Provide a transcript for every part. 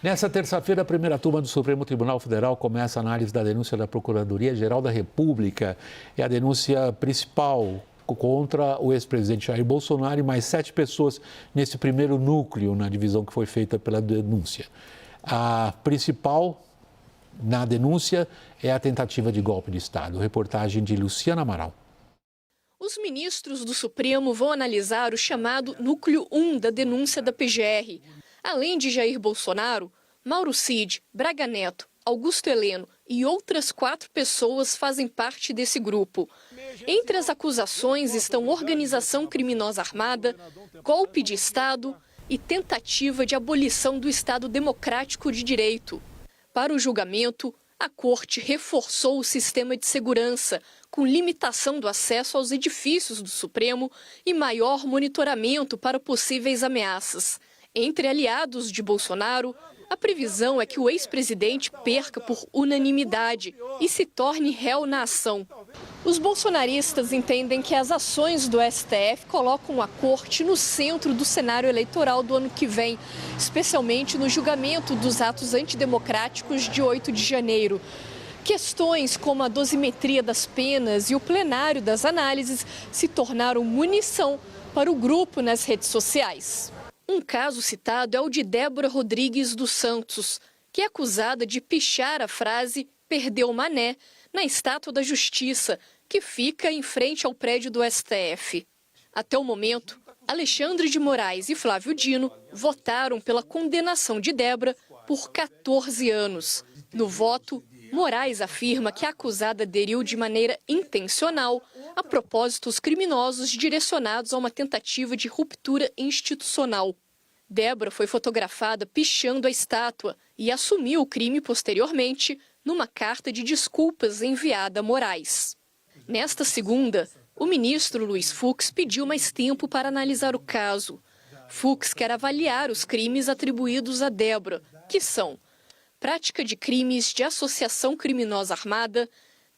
Nessa terça-feira, a primeira turma do Supremo Tribunal Federal começa a análise da denúncia da Procuradoria-Geral da República. É a denúncia principal contra o ex-presidente Jair Bolsonaro e mais 7 pessoas nesse primeiro núcleo na divisão que foi feita pela denúncia. A principal na denúncia é a tentativa de golpe de Estado. Reportagem de Luciana Amaral. Os ministros do Supremo vão analisar o chamado Núcleo 1 da denúncia da PGR. Além de Jair Bolsonaro, Mauro Cid, Braga Neto, Augusto Heleno e outras 4 pessoas fazem parte desse grupo. Entre as acusações estão organização criminosa armada, golpe de Estado e tentativa de abolição do Estado Democrático de Direito. Para o julgamento, a Corte reforçou o sistema de segurança, com limitação do acesso aos edifícios do Supremo e maior monitoramento para possíveis ameaças. Entre aliados de Bolsonaro, a previsão é que o ex-presidente perca por unanimidade e se torne réu na ação. Os bolsonaristas entendem que as ações do STF colocam a Corte no centro do cenário eleitoral do ano que vem, especialmente no julgamento dos atos antidemocráticos de 8 de janeiro. Questões como a dosimetria das penas e o plenário das análises se tornaram munição para o grupo nas redes sociais. Um caso citado é o de Débora Rodrigues dos Santos, que é acusada de pichar a frase "perdeu Mané" na Estátua da Justiça, que fica em frente ao prédio do STF. Até o momento, Alexandre de Moraes e Flávio Dino votaram pela condenação de Débora por 14 anos. No voto, Moraes afirma que a acusada aderiu de maneira intencional a propósitos criminosos direcionados a uma tentativa de ruptura institucional. Débora foi fotografada pichando a estátua e assumiu o crime posteriormente numa carta de desculpas enviada a Moraes. Nesta segunda, o ministro Luiz Fux pediu mais tempo para analisar o caso. Fux quer avaliar os crimes atribuídos a Débora, que são prática de crimes de associação criminosa armada,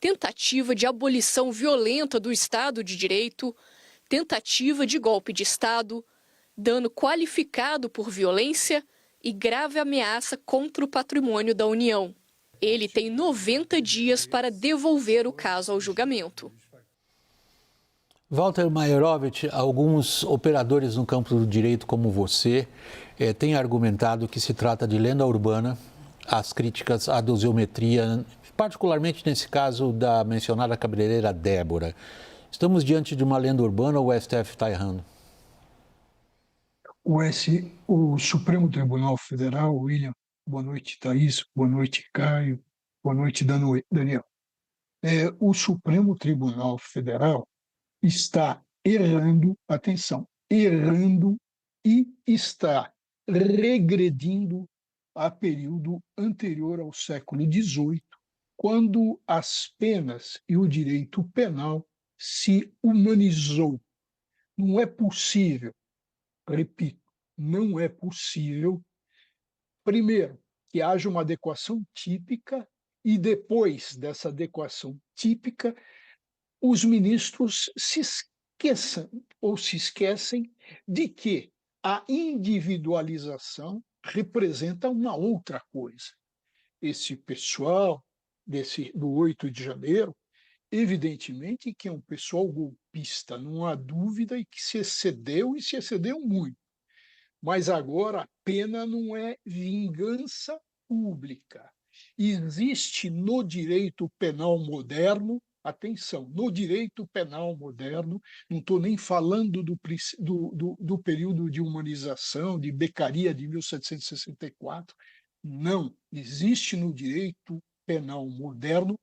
tentativa de abolição violenta do Estado de Direito, tentativa de golpe de Estado, dano qualificado por violência e grave ameaça contra o patrimônio da União. Ele tem 90 dias para devolver o caso ao julgamento. Walter Maierovitch, alguns operadores no campo do direito como você têm argumentado que se trata de lenda urbana as críticas à dosimetria, particularmente nesse caso da mencionada cabeleireira Débora. Estamos diante de uma lenda urbana ou o STF está errando? O Supremo Tribunal Federal, William, boa noite, Thaís, boa noite, Caio, boa noite, Daniel. O Supremo Tribunal Federal está errando, atenção, errando e está regredindo a período anterior ao século XVIII, quando as penas e o direito penal se humanizou. Não é possível, repito, não é possível, primeiro, que haja uma adequação típica e depois dessa adequação típica, os ministros se esqueçam ou se esquecem de que a individualização representa uma outra coisa. Esse pessoal do 8 de janeiro, evidentemente que é um pessoal golpista, não há dúvida, e que se excedeu e se excedeu muito. Mas agora a pena não é vingança pública. Existe no direito penal moderno, atenção, no direito penal moderno, não estou nem falando do período de humanização, de Beccaria de 1764, não, existe no direito penal moderno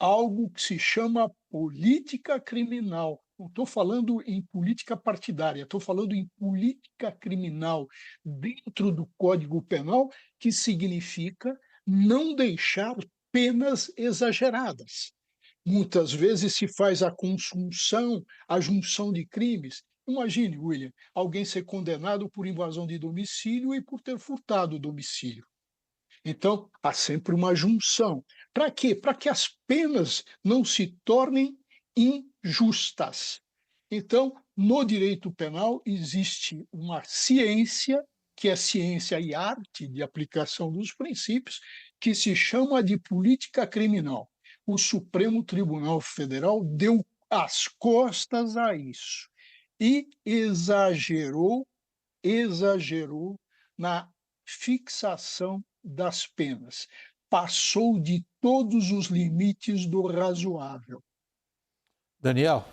algo que se chama política criminal. Não estou falando em política partidária, estou falando em política criminal dentro do Código Penal, que significa não deixar penas exageradas. Muitas vezes se faz a junção de crimes. Imagine, William, alguém ser condenado por invasão de domicílio e por ter furtado o domicílio. Então, há sempre uma junção. Para quê? Para que as penas não se tornem injustas. Então, no direito penal existe uma ciência que é ciência e arte de aplicação dos princípios, que se chama de política criminal. O Supremo Tribunal Federal deu as costas a isso e exagerou na fixação das penas. Passou de todos os limites do razoável. Daniel?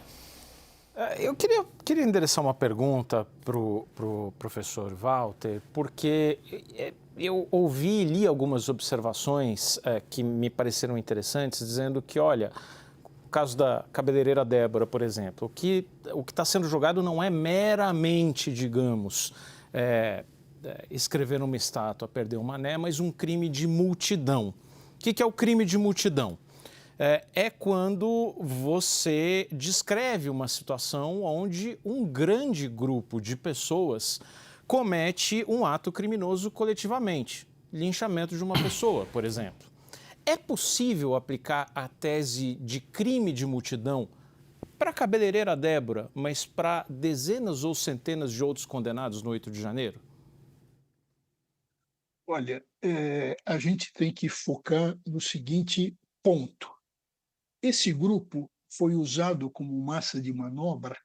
Eu queria endereçar uma pergunta para o professor Walter, porque eu ouvi e li algumas observações que me pareceram interessantes, dizendo que, olha, o caso da cabeleireira Débora, por exemplo, o que está sendo julgado não é meramente, digamos, escrever uma estátua, perder um mané, mas um crime de multidão. O que é o crime de multidão? É quando você descreve uma situação onde um grande grupo de pessoas comete um ato criminoso coletivamente, linchamento de uma pessoa, por exemplo. É possível aplicar a tese de crime de multidão para a cabeleireira Débora, mas para dezenas ou centenas de outros condenados no 8 de janeiro? Olha, a gente tem que focar no seguinte ponto. Esse grupo foi usado como massa de manobra?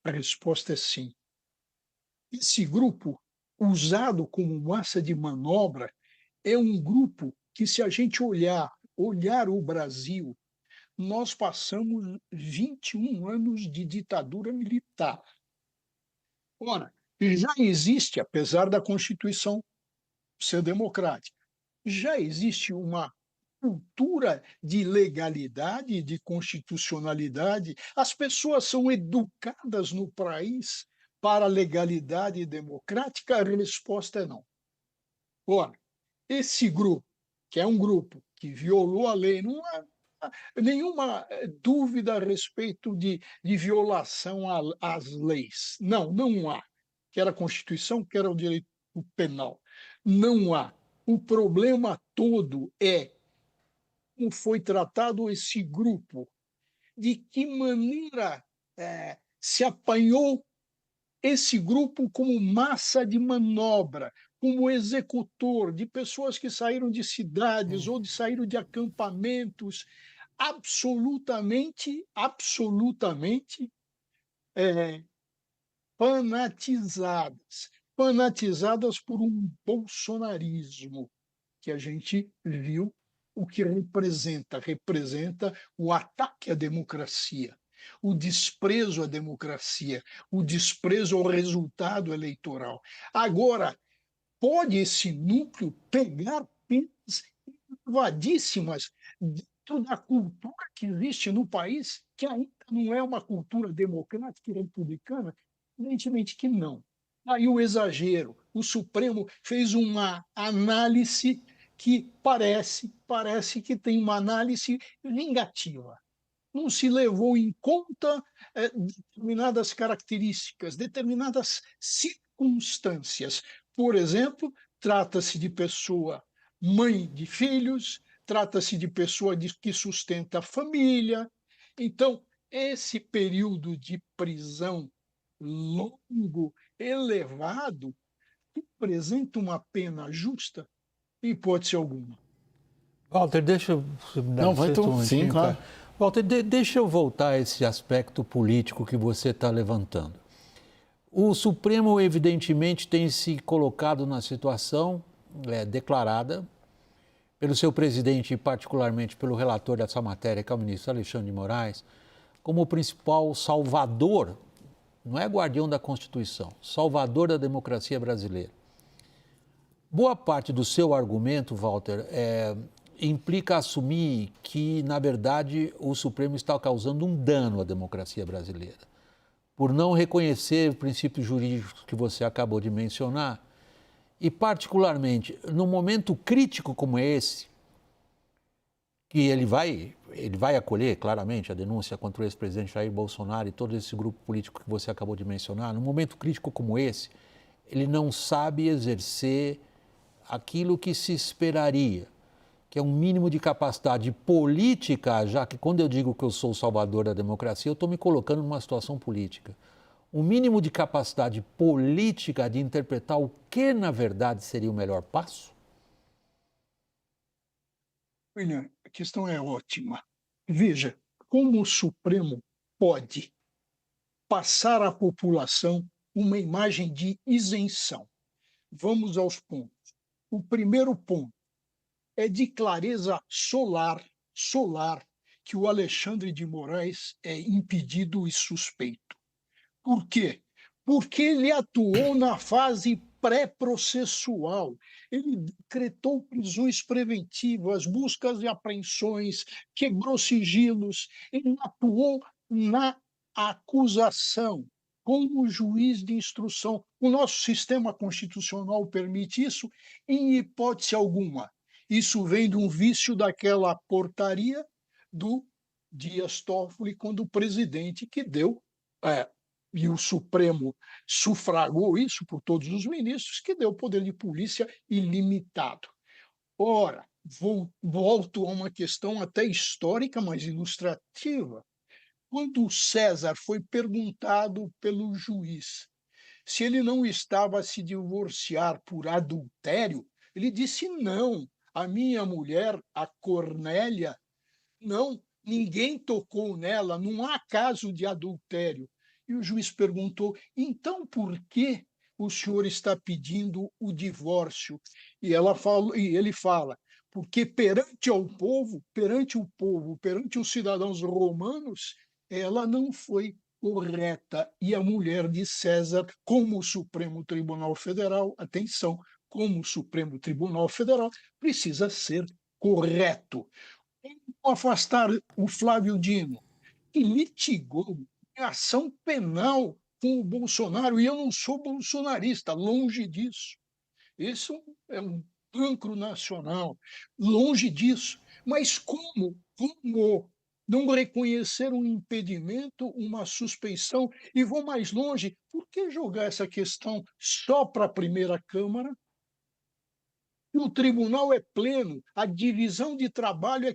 A resposta é sim. Esse grupo, usado como massa de manobra, é um grupo que, se a gente olhar o Brasil, nós passamos 21 anos de ditadura militar. Ora, já existe, apesar da Constituição ser democrática, já existe uma cultura de legalidade, de constitucionalidade. As pessoas são educadas no país para a legalidade democrática? A resposta é não. Ora, esse grupo, que é um grupo que violou a lei, não há nenhuma dúvida a respeito de violação às leis. Não, não há. Quer a Constituição, quer o direito penal. Não há. O problema todo é como foi tratado esse grupo, de que maneira se apanhou esse grupo como massa de manobra, como executor de pessoas que saíram de cidades ou saíram de acampamentos absolutamente fanatizadas por um bolsonarismo que a gente viu o que representa o ataque à democracia, o desprezo à democracia, o desprezo ao resultado eleitoral. Agora, pode esse núcleo pegar penas elevadíssimas dentro da cultura que existe no país, que ainda não é uma cultura democrática e republicana? Evidentemente que não. Aí o exagero. O Supremo fez uma análise que parece que tem uma análise vingativa. Não se levou em conta determinadas características, determinadas circunstâncias. Por exemplo, trata-se de pessoa mãe de filhos, trata-se de pessoa que sustenta a família. Então, esse período de prisão longo, elevado, representa uma pena justa? Hipótese alguma. Walter, deixa eu... Não, vai tu. Sim, claro. Walter, deixa eu voltar a esse aspecto político que você está levantando. O Supremo, evidentemente, tem se colocado na situação declarada pelo seu presidente e particularmente pelo relator dessa matéria, que é o ministro Alexandre de Moraes, como o principal salvador, não é guardião da Constituição, salvador da democracia brasileira. Boa parte do seu argumento, Walter, implica assumir que, na verdade, o Supremo está causando um dano à democracia brasileira, por não reconhecer princípios jurídicos que você acabou de mencionar, e particularmente num momento crítico como esse, que ele vai acolher claramente a denúncia contra o ex-presidente Jair Bolsonaro e todo esse grupo político que você acabou de mencionar, num momento crítico como esse, ele não sabe exercer aquilo que se esperaria, que é um mínimo de capacidade política, já que quando eu digo que eu sou o salvador da democracia, eu estou me colocando numa situação política. um mínimo de capacidade política de interpretar o que, na verdade, seria o melhor passo? William, a questão é ótima. Veja, como o Supremo pode passar à população uma imagem de isenção? Vamos aos pontos. O primeiro ponto é de clareza solar, que o Alexandre de Moraes é impedido e suspeito. Por quê? Porque ele atuou na fase pré-processual. Ele decretou prisões preventivas, buscas e apreensões, quebrou sigilos, ele atuou na acusação como juiz de instrução. O nosso sistema constitucional permite isso em hipótese alguma. Isso vem de um vício daquela portaria do Dias Toffoli, quando o presidente que deu, e o Supremo sufragou isso por todos os ministros, que deu poder de polícia ilimitado. Ora, volto a uma questão até histórica, mas ilustrativa. Quando César foi perguntado pelo juiz se ele não estava a se divorciar por adultério, ele disse não. A minha mulher, a Cornélia, não, ninguém tocou nela, não há caso de adultério. E o juiz perguntou: então por que o senhor está pedindo o divórcio? E ele fala: porque perante o povo, perante os cidadãos romanos, ela não foi correta. E a mulher de César, como o Supremo Tribunal Federal, atenção, como o Supremo Tribunal Federal, precisa ser correto. Como afastar o Flávio Dino, que litigou em ação penal com o Bolsonaro, e eu não sou bolsonarista, longe disso. Isso é um cancro nacional, longe disso. Mas como não reconhecer um impedimento, uma suspeição? E vou mais longe, por que jogar essa questão só para a primeira Câmara? O tribunal é pleno, a divisão de trabalho é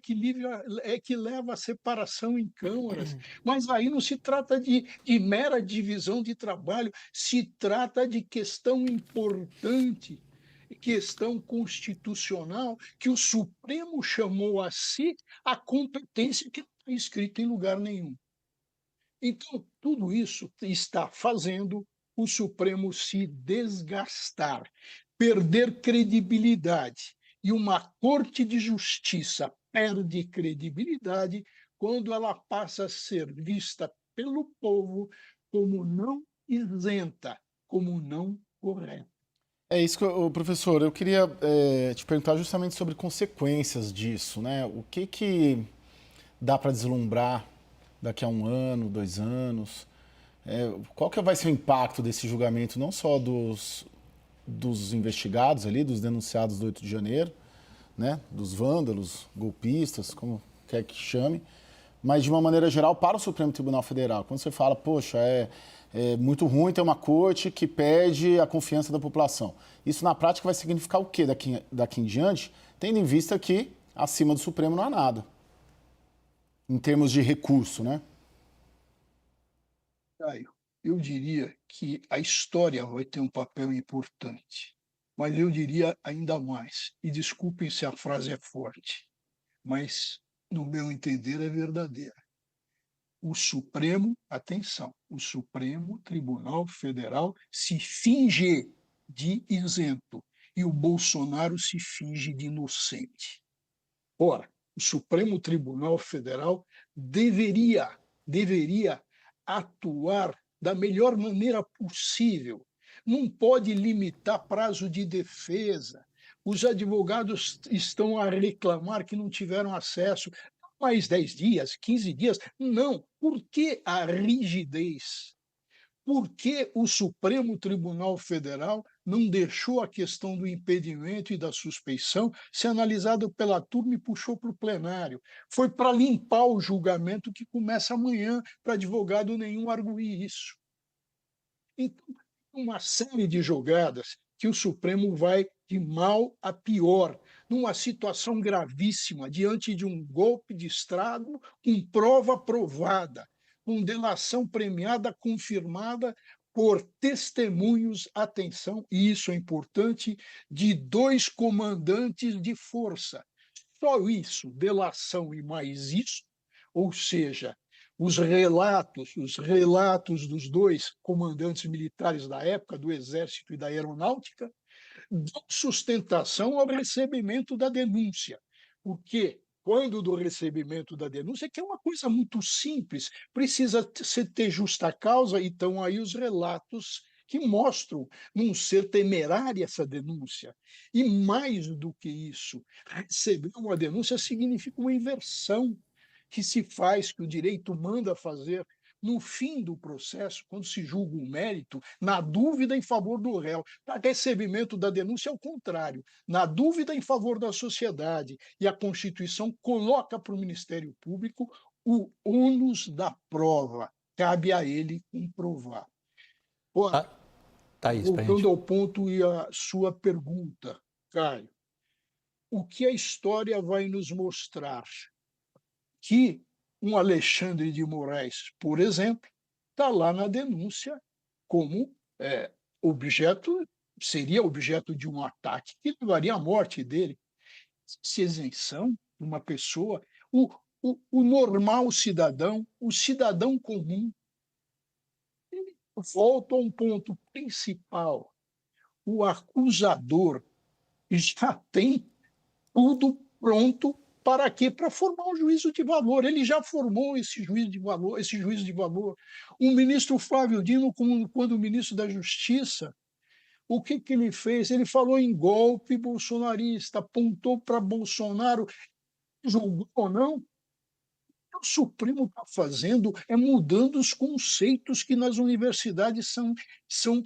que leva à separação em câmaras. Mas aí não se trata de mera divisão de trabalho, se trata de questão importante, questão constitucional, que o Supremo chamou a si a competência que não está escrita em lugar nenhum. Então, tudo isso está fazendo o Supremo se desgastar, perder credibilidade. E uma Corte de Justiça perde credibilidade quando ela passa a ser vista pelo povo como não isenta, como não correta. É isso professor, eu queria te perguntar justamente sobre consequências disso, né? O que dá para deslumbrar daqui a 1 ano, 2 anos? Qual que vai ser o impacto desse julgamento, não só dos investigados ali, dos denunciados do 8 de janeiro, né? Dos vândalos, golpistas, como quer que chame, mas de uma maneira geral para o Supremo Tribunal Federal. Quando você fala, poxa, é muito ruim ter uma corte que perde a confiança da população. Isso na prática vai significar o quê daqui em diante, tendo em vista que acima do Supremo não há nada, em termos de recurso, né? Caio, eu diria que a história vai ter um papel importante, mas eu diria ainda mais, e desculpem se a frase é forte, mas, no meu entender, é verdadeira. O Supremo, atenção, o Supremo Tribunal Federal se finge de isento e o Bolsonaro se finge de inocente. Ora, o Supremo Tribunal Federal deveria atuar da melhor maneira possível. Não pode limitar prazo de defesa. Os advogados estão a reclamar que não tiveram acesso mais 10 dias, 15 dias. Não. Por que a rigidez? Por que o Supremo Tribunal Federal não deixou a questão do impedimento e da suspeição ser analisada pela turma e puxou para o plenário? Foi para limpar o julgamento que começa amanhã, para advogado nenhum arguir isso. Então, uma série de jogadas que o Supremo vai de mal a pior, numa situação gravíssima, diante de um golpe de Estado com prova provada. com delação premiada confirmada por testemunhos, atenção, e isso é importante, de 2 comandantes de força. Só isso, delação e mais isso, ou seja, os relatos dos 2 comandantes militares da época, do Exército e da Aeronáutica, dão sustentação ao recebimento da denúncia. Porque quando do recebimento da denúncia, que é uma coisa muito simples, precisa se ter justa causa, e estão aí os relatos que mostram não ser temerária essa denúncia. E mais do que isso, receber uma denúncia significa uma inversão que se faz, que o direito manda fazer no fim do processo, quando se julga um mérito, na dúvida em favor do réu. Para recebimento da denúncia, é o contrário, na dúvida em favor da sociedade. E a Constituição coloca para o Ministério Público o ônus da prova. Cabe a ele comprovar. Ora, Thaís, voltando ao ponto e à sua pergunta, Caio, o que a história vai nos mostrar? Que um Alexandre de Moraes, por exemplo, está lá na denúncia como objeto, seria objeto de um ataque que levaria à morte dele. Se isenção de uma pessoa, o normal cidadão, o cidadão comum, ele volta a um ponto principal. O acusador já tem tudo pronto para quê? Para formar um juízo de valor. Ele já formou esse juízo de valor, esse juízo de valor. O ministro Flávio Dino, quando ministro da Justiça, o que ele fez? Ele falou em golpe bolsonarista, apontou para Bolsonaro, julgou ou não. O Supremo está fazendo é mudando os conceitos que nas universidades são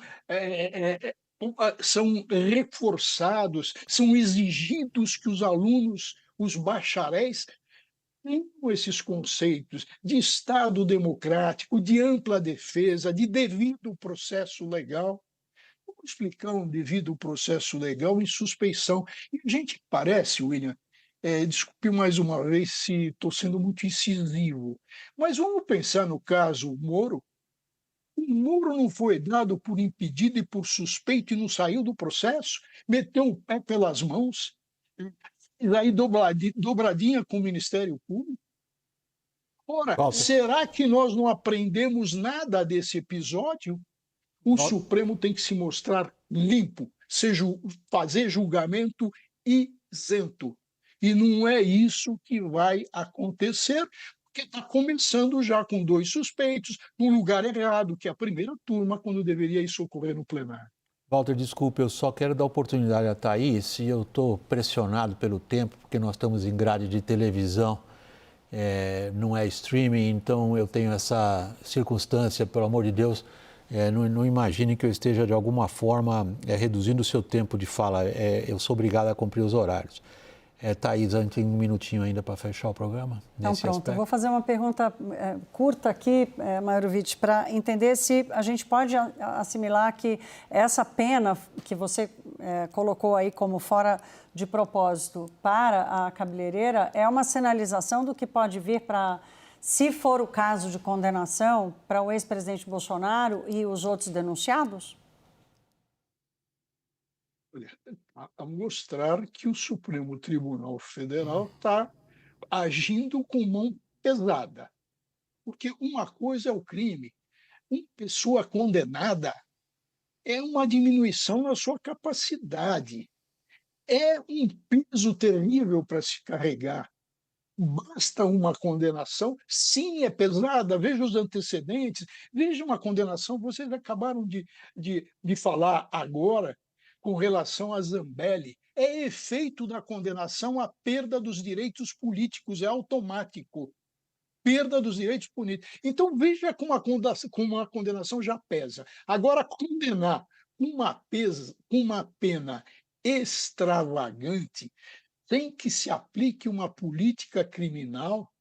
reforçados, são exigidos que os alunos, os bacharéis, tenham esses conceitos de Estado democrático, de ampla defesa, de devido processo legal. Vou explicar um devido processo legal em suspeição. E a gente parece, William, desculpe mais uma vez se estou sendo muito incisivo, mas vamos pensar no caso Moro. O Moro não foi dado por impedido e por suspeito e não saiu do processo, meteu o pé pelas mãos, e aí dobradinha com o Ministério Público. Ora, Walter. será que nós não aprendemos nada desse episódio? O Supremo tem que se mostrar limpo, fazer julgamento isento. E não é isso que vai acontecer, porque está começando já com 2 suspeitos, no lugar errado, que é a primeira turma, quando deveria isso ocorrer no plenário. Walter, desculpe, eu só quero dar oportunidade a Thaís, e eu estou pressionado pelo tempo, porque nós estamos em grade de televisão, não é streaming, então eu tenho essa circunstância, pelo amor de Deus, não imagine que eu esteja de alguma forma reduzindo o seu tempo de fala, eu sou obrigado a cumprir os horários. Thaís, a gente tem um minutinho ainda para fechar o programa? Então pronto, vou fazer uma pergunta curta aqui, Maiorovic, para entender se a gente pode assimilar que essa pena que você colocou aí como fora de propósito para a cabeleireira é uma sinalização do que pode vir para, se for o caso de condenação, para o ex-presidente Bolsonaro e os outros denunciados? A mostrar que o Supremo Tribunal Federal está agindo com mão pesada. Porque uma coisa é o crime, uma pessoa condenada é uma diminuição na sua capacidade, é um peso terrível para se carregar. Basta uma condenação, sim, é pesada, veja os antecedentes, veja uma condenação, vocês acabaram de falar agora, com relação a Zambelli, é efeito da condenação a perda dos direitos políticos, é automático. Perda dos direitos políticos. Então, veja como a condenação já pesa. Agora, condenar uma pena extravagante, sem que se aplique uma política criminal,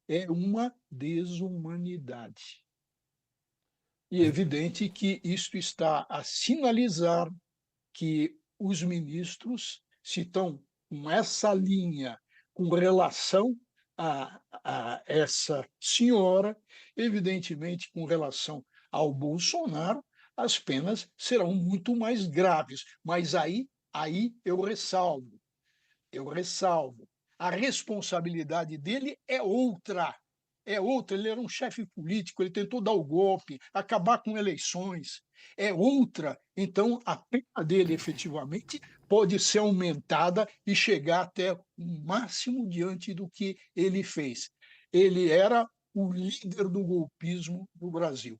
é uma desumanidade. E é evidente que isto está a sinalizar que os ministros, se estão com essa linha, com relação a essa senhora, evidentemente, com relação ao Bolsonaro, as penas serão muito mais graves. Mas aí eu ressalvo, a responsabilidade dele é outra. É outra, ele era um chefe político, ele tentou dar o golpe, acabar com eleições. É outra. Então, a pena dele, efetivamente, pode ser aumentada e chegar até o máximo diante do que ele fez. Ele era o líder do golpismo no Brasil.